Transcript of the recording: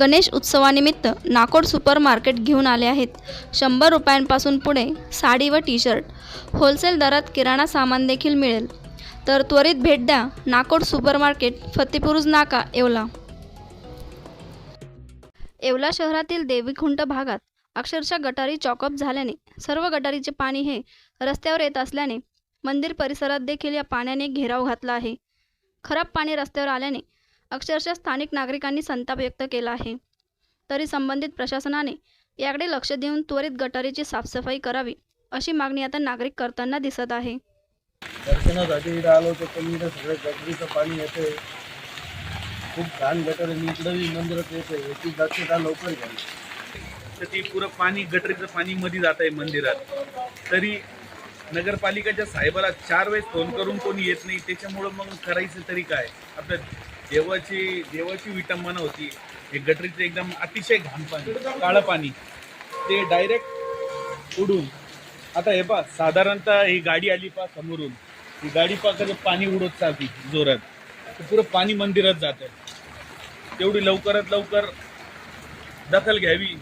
गणेश उत्सवानिमित्त Nakod super market घेऊन आले आहेत 100 रुपयांपासून पुढे साडी व टी शर्ट, होलसेल दरात किराणा सामान देखील मिळेल. तर त्वरित भेट द्या नाकोड सुपर मार्केट, फतेपुरुज नाका, येवला. येवला शहरातील देवीखुंट भागात अक्षरशः गटारी चॉकअप झाल्याने सर्व गटारीचे पाणी हे रस्त्यावर येत असल्याने मंदिर परिसरात देखील या पाण्याने घेराव घातला आहे. खराब पाणी रस्त्यावर आल्याने अक्षरशः स्थानिक नागरिकांनी संताप व्यक्त केला आहे. तरी संबंधित प्रशासनाने याकडे लक्ष देऊन त्वरित गटारीची साफसफाई करावी अशी मागणी आता नागरिक करताना दिसत आहे. दर्शनासाठी इकडे आलो तर पण इकडे सगळं गटरीचं पाणी येतंय. खूप घाण गटर इकडे मंदिरात येते. याची दक्षता लवकर घ्यावी. तर ती पुरं पाणी गटरीचं पाणी मध्ये जात आहे मंदिरात. तरी नगरपालिकेच्या साहेबाला 4 वेळेस फोन करून कोणी येत नाही. त्याच्यामुळं मग करायचं तरी काय. आपल्या देवाची विटंबना होती. हे गटरीचं एकदम अतिशय घाण पाणी, काळं पाणी ते डायरेक्ट उडून. आता हे पहा, साधारणतः ही गाडी आली पहा समोरून, ही गाडी पहा पाणी उडत चालते जोरात. तर पुरं पाणी मंदिरात जात आहे. तेवढी लवकरात लवकर दखल घ्यावी